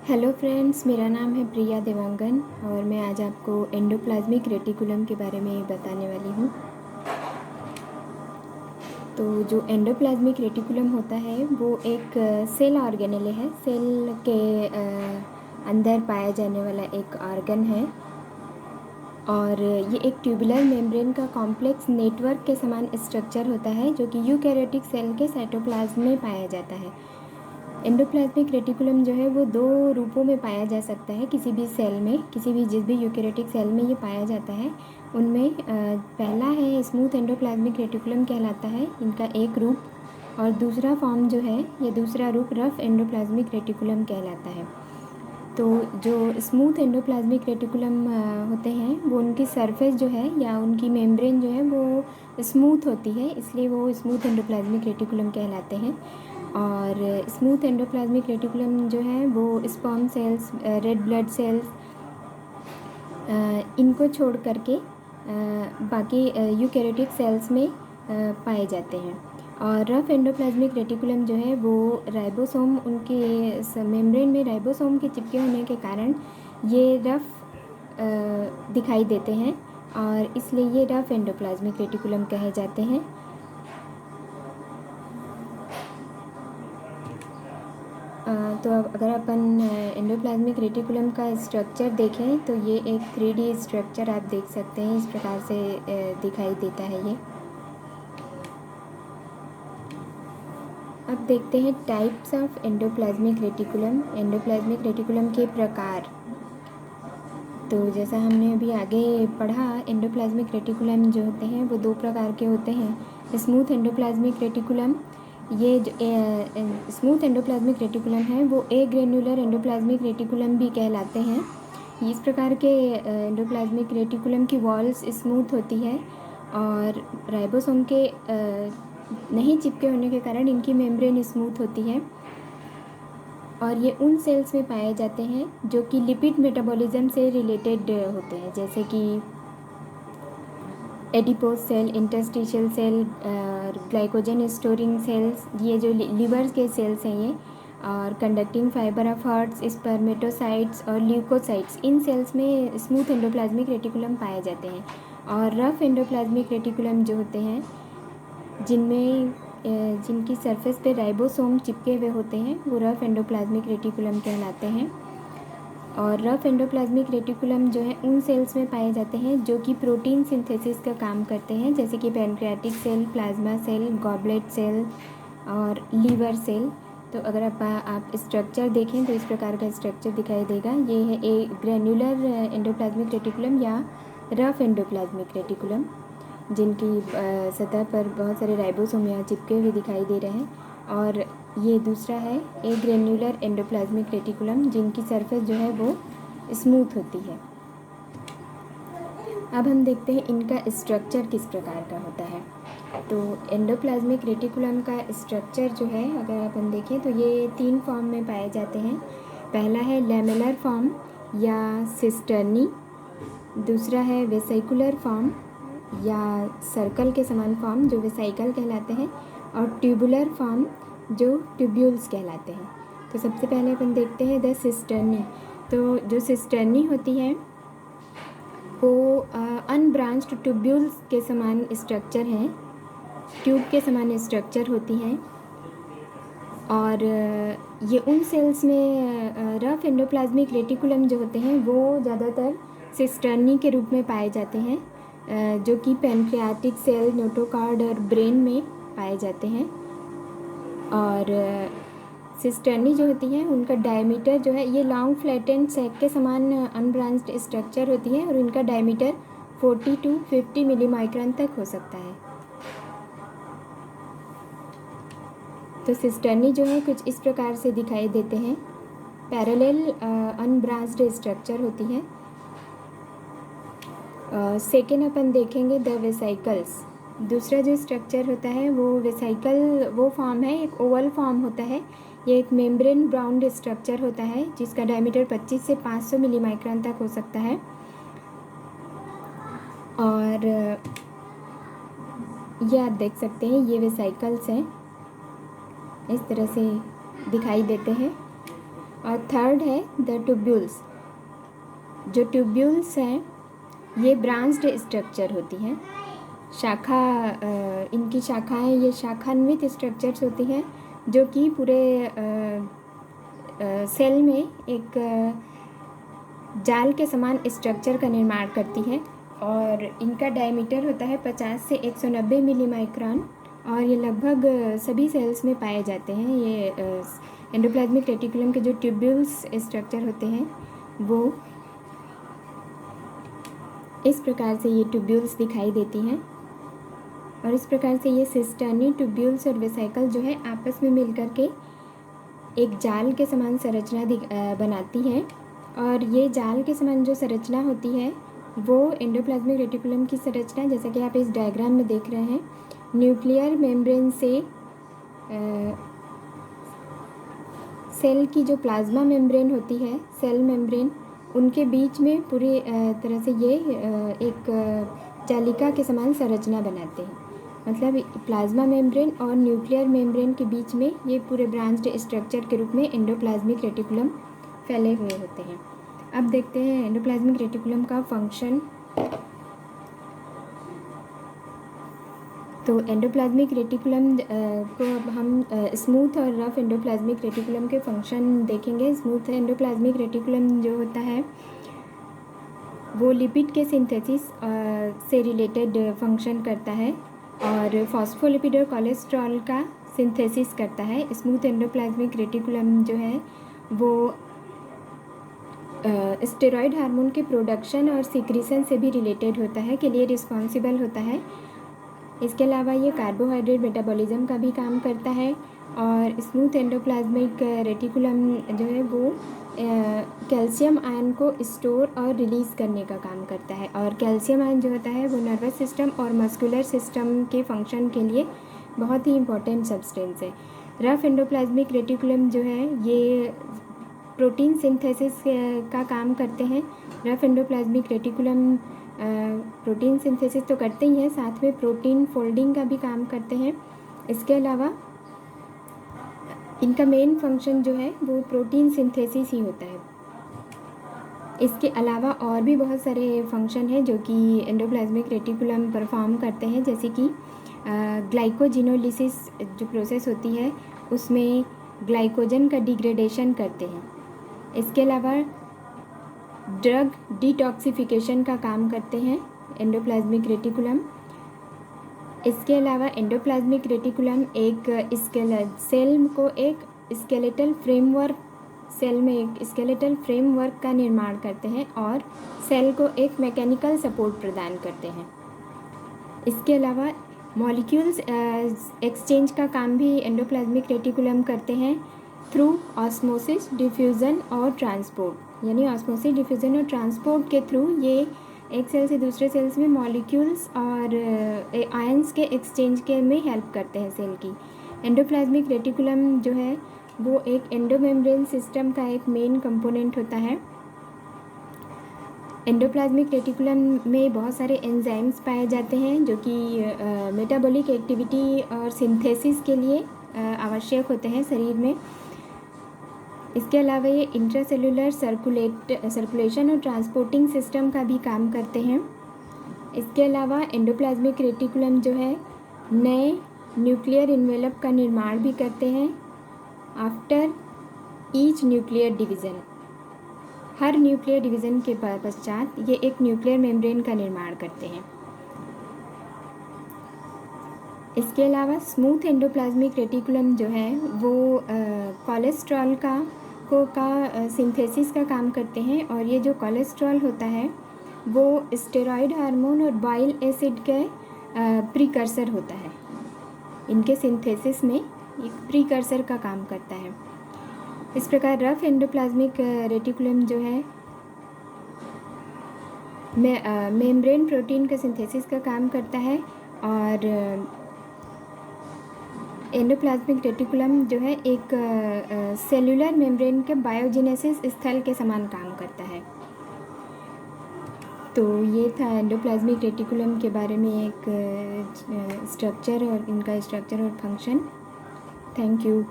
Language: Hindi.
हेलो फ्रेंड्स, मेरा नाम है प्रिया देवांगन और मैं आज आपको एंडोप्लाज्मिक रेटिकुलम के बारे में बताने वाली हूँ। तो जो एंडोप्लाज्मिक रेटिकुलम होता है वो एक सेल ऑर्गेनेल है। सेल के अंदर पाया जाने वाला एक ऑर्गन है और ये एक ट्यूबुलर मेम्ब्रेन का कॉम्प्लेक्स नेटवर्क के समान स्ट्रक्चर होता है जो कि यूकैरियोटिक सेल के साइटोप्लाज्म में पाया जाता है। एंडोप्लाज्मिक रेटिकुलम जो है वो दो रूपों में पाया जा सकता है किसी भी सेल में, जिस भी यूकैरियोटिक सेल में ये पाया जाता है उनमें पहला है स्मूथ एंडोप्लाज्मिक रेटिकुलम कहलाता है इनका एक रूप, और दूसरा फॉर्म जो है या दूसरा रूप रफ एंडोप्लाज्मिक रेटिकुलम कहलाता है। तो जो स्मूथ एंडोप्लाज्मिक रेटिकुलम होते हैं वो उनकी सरफेस जो है या उनकी मेम्ब्रेन जो है वो स्मूथ होती है, इसलिए वो स्मूथ एंडोप्लाज्मिक रेटिकुलम कहलाते हैं। और स्मूथ एंडोप्लाज्मिक रेटिकुलम जो है वो sperm cells, red blood cells, इनको छोड़ करके बाकी यूकैरियोटिक सेल्स में पाए जाते हैं। और रफ एंडोप्लाज्मिक रेटिकुलम जो है वो राइबोसोम, उनके मेम्ब्रेन में राइबोसोम के चिपके होने के कारण ये रफ दिखाई देते हैं और इसलिए ये रफ एंडोप्लाज्मिक रेटिकुलम कहे जाते हैं। तो अब अगर अपन एंडोप्लाज्मिक रेटिकुलम का स्ट्रक्चर देखें तो ये एक 3D स्ट्रक्चर आप देख सकते हैं, इस प्रकार से दिखाई देता है ये। अब देखते हैं types of endoplasmic reticulum, endoplasmic reticulum के प्रकार। तो जैसा हमने अभी आगे पढ़ा, एंडोप्लाज्मिक रेटिकुलम जो होते हैं वो दो प्रकार के होते हैं। स्मूथ एंडोप्लाज्मिक रेटिकुलम, ये जो स्मूथ एंडोप्लाज्मिक रेटिकुलम है वो ए ग्रेन्युलर एंडोप्लाज्मिक रेटिकुलम भी कहलाते हैं। इस प्रकार के एंडोप्लाज्मिक रेटिकुलम की वॉल्स स्मूथ होती है और राइबोसोम के नहीं चिपके होने के कारण इनकी मेम्ब्रेन स्मूथ होती है और ये उन सेल्स में पाए जाते हैं जो कि लिपिड मेटाबॉलिज्म से रिलेटेड होते हैं, जैसे कि adipose cell, interstitial cell, glycogen storing cells, ये जो लीवर के सेल्स हैं ये, और conducting fibre of hearts, spermatocytes और ल्यूकोसाइट्स, इन सेल्स में स्मूथ एंडोप्लाज्मिक रेटिकुलम पाए जाते हैं। और रफ एंडोप्लाज्मिक रेटिकुलम जो होते हैं जिनकी सरफेस पे राइबोसोम चिपके हुए होते हैं वो रफ एंडोप्लाज्मिक रेटिकुलम कहलाते हैं। और रफ एंडोप्लाज्मिक रेटिकुलम जो है उन सेल्स में पाए जाते हैं जो कि प्रोटीन सिंथेसिस का काम करते हैं, जैसे कि pancreatic cell, plasma cell, goblet cell और लीवर सेल। तो अगर आप स्ट्रक्चर देखें तो इस प्रकार का स्ट्रक्चर दिखाई देगा। ये है ए ग्रैन्युलर एंडोप्लाज्मिक रेटिकुलम या रफ एंडोप्लाज्मिक रेटिकुलम, जिनकी सतह पर बहुत सारे राइबोसोम यहाँ चिपके हुए दिखाई दे रहे हैं। और ये दूसरा है ए ग्रेन्युलर एंडोप्लाज्मिक रेटिकुलम, जिनकी सरफेस जो है वो स्मूथ होती है। अब हम देखते हैं इनका स्ट्रक्चर किस प्रकार का होता है। तो एंडोप्लाज्मिक रेटिकुलम का स्ट्रक्चर जो है अगर अपन देखें तो ये 3 फॉर्म में पाए जाते हैं। पहला है लैमेलर फॉर्म या सिस्टर्नी, दूसरा है वेसिकुलर फॉर्म या सर्कल के समान फॉर्म जो वेसाइकल कहलाते हैं, और ट्यूबुलर फॉर्म जो ट्यूब्यूल्स कहलाते हैं। तो सबसे पहले अपन देखते हैं द सिस्टर्नी। तो जो सिस्टर्नी होती है वो अनब्रांच्ड ट्यूब्यूल्स के समान स्ट्रक्चर हैं, ट्यूब के समान स्ट्रक्चर होती हैं। और ये उन सेल्स में रफ एंडोप्लाज्मिक रेटिकुलम जो होते हैं वो ज़्यादातर सिस्टर्नी के रूप में पाए जाते हैं, जो कि पैनक्रियाटिक सेल, नोटोकॉर्ड और ब्रेन में पाए जाते हैं। और सिस्टर्नी जो होती हैं उनका डायमीटर जो है ये लॉन्ग फ्लैटेंड सैक के समान अनब्रांच्ड स्ट्रक्चर होती है और इनका डायमीटर 40 to 50 मिलीमाइक्रॉन तक हो सकता है। तो सिस्टर्नी जो है कुछ इस प्रकार से दिखाई देते हैं, पैरेलल अनब्रांच्ड स्ट्रक्चर होती हैं। सेकेंड अपन देखेंगे द वेसाइकल्स। दूसरा जो स्ट्रक्चर होता है वो वेसाइकल वो फॉर्म है, एक ओवल फॉर्म होता है। ये एक मेम्ब्रेन ब्राउन्ड स्ट्रक्चर होता है जिसका डायमीटर 25 से 500 मिलीमाइक्रॉन तक हो सकता है। और ये आप देख सकते हैं ये वेसाइकल्स हैं, इस तरह से दिखाई देते हैं। और थर्ड है द ट्यूब्यूल्स। जो ट्यूब्यूल्स हैं ये ब्रांच्ड स्ट्रक्चर होती हैं, शाखा इनकी शाखाएं, ये शाखान्वित स्ट्रक्चर्स होती हैं जो कि पूरे सेल में एक जाल के समान स्ट्रक्चर का निर्माण करती है और इनका डायमीटर होता है 50 से 190 मिली माइक्रोन और ये लगभग सभी सेल्स में पाए जाते हैं। ये एंडोप्लाज्मिक रेटिकुलम के जो ट्यूब्यूल्स स्ट्रक्चर होते हैं वो इस प्रकार से ये ट्यूब्यूल्स दिखाई देती हैं और इस प्रकार से ये सिस्टर्नी ट्यूब्यूल्स और वेसिकल जो है आपस में मिलकर के एक जाल के समान संरचना बनाती हैं और ये जाल के समान जो संरचना होती है वो एंडोप्लाज्मिक रेटिकुलम की संरचना, जैसा कि आप इस डायग्राम में देख रहे हैं, न्यूक्लियर मेम्ब्रेन से सेल की जो प्लाज्मा मेम्ब्रेन होती है, सेल मेम्ब्रेन, उनके बीच में पूरी तरह से ये एक जालिका के समान संरचना बनाते हैं। मतलब प्लाज्मा मेम्ब्रेन और न्यूक्लियर मेम्ब्रेन के बीच में ये पूरे ब्रांच्ड स्ट्रक्चर के रूप में एंडोप्लाज्मिक रेटिकुलम फैले हुए होते हैं। अब देखते हैं एंडोप्लाज्मिक रेटिकुलम का फंक्शन। तो एंडोप्लाज्मिक रेटिकुलम को अब हम स्मूथ और रफ एंडोप्लाज्मिक रेटिकुलम के फंक्शन देखेंगे। स्मूथ एंडोप्लाज्मिक रेटिकुलम जो होता है वो लिपिड के सिंथेसिस से रिलेटेड फंक्शन करता है और फॉस्फोलिपिड और कोलेस्ट्रॉल का सिंथेसिस करता है। स्मूथ एंडोप्लाज्मिक रेटिकुलम जो है वो स्टेरॉयड हार्मोन के प्रोडक्शन और सिक्रीशन से भी रिलेटेड होता है, के लिए रिस्पॉन्सिबल होता है। इसके अलावा ये कार्बोहाइड्रेट मेटाबॉलिज्म का भी काम करता है और स्मूथ एंडोप्लाज्मिक रेटिकुलम जो है वो कैल्शियम आयन को स्टोर और रिलीज़ करने का काम करता है और कैल्शियम आयन जो होता है वो नर्वस सिस्टम और मस्कुलर सिस्टम के फंक्शन के लिए बहुत ही इम्पोर्टेंट सब्सटेंस है। रफ एंडोप्लाज्मिक रेटिकुलम जो है ये प्रोटीन सिंथेसिस का काम करते हैं। Rough endoplasmic reticulum protein synthesis तो करते ही हैं, साथ में प्रोटीन फोल्डिंग का भी काम करते हैं। इसके अलावा इनका मेन फंक्शन जो है वो प्रोटीन सिंथेसिस ही होता है। इसके अलावा और भी बहुत सारे फंक्शन हैं जो कि एंडोप्लाज्मिक रेटिकुलम परफॉर्म करते हैं, जैसे कि ग्लाइकोजिनोलिसिस जो प्रोसेस होती है उसमें ग्लाइकोजन का डिग्रेडेशन करते हैं। इसके अलावा ड्रग डिटॉक्सिफिकेशन का काम करते हैं एंडोप्लाज्मिक रेटिकुलम। इसके अलावा एंडोप्लाज्मिक रेटिकुलम एक सेल को एक स्केलेटल फ्रेमवर्क, सेल में एक स्केलेटल फ्रेमवर्क का निर्माण करते हैं और सेल को एक मैकेनिकल सपोर्ट प्रदान करते हैं। इसके अलावा मॉलिक्यूल्स एक्सचेंज का काम भी एंडोप्लाज्मिक रेटिकुलम करते हैं थ्रू ऑस्मोसिस, डिफ्यूज़न और ट्रांसपोर्ट। यानी ऑस्मोसिस, डिफ्यूज़न और ट्रांसपोर्ट के थ्रू ये एक सेल से दूसरे सेल्स में मॉलिक्यूल्स और आयंस के एक्सचेंज के में हेल्प करते हैं सेल की। एंडोप्लाज्मिक रेटिकुलम जो है वो एक एंडोमेम्ब्रेन सिस्टम का एक मेन कंपोनेंट होता है। एंडोप्लाज्मिक रेटिकुलम में बहुत सारे एंजाइम्स पाए जाते हैं जो कि मेटाबॉलिक एक्टिविटी और सिंथेसिस के लिए आवश्यक होते हैं शरीर में। इसके अलावा ये इंट्रासेलुलर सर्कुलेशन और ट्रांसपोर्टिंग सिस्टम का भी काम करते हैं। इसके अलावा एंडोप्लाज्मिक रेटिकुलम जो है नए न्यूक्लियर इन्वेलप का निर्माण भी करते हैं आफ्टर ईच न्यूक्लियर डिवीज़न। हर न्यूक्लियर डिवीज़न के पश्चात ये एक न्यूक्लियर मेम्ब्रेन का निर्माण करते हैं। इसके अलावा स्मूथ एंडोप्लाज्मिक रेटिकुलम जो है वो कोलेस्ट्रॉल का सिंथेसिस का काम करते हैं और ये जो कोलेस्ट्रॉल होता है वो स्टेरॉयड हार्मोन और बाइल एसिड के प्रीकर्सर होता है। इनके सिंथेसिस में एक प्रीकर्सर का काम करता है। इस प्रकार रफ एंडोप्लाज्मिक रेटिकुलम जो है मेम्ब्रेन प्रोटीन का सिंथेसिस का काम करता है और एंडोप्लाज्मिक रेटिकुलम जो है एक सेलुलर मेम्ब्रेन के बायोजेनेसिस स्थल के समान काम करता है। तो ये था एंडोप्लाज्मिक रेटिकुलम के बारे में एक स्ट्रक्चर और इनका स्ट्रक्चर और फंक्शन। Thank you.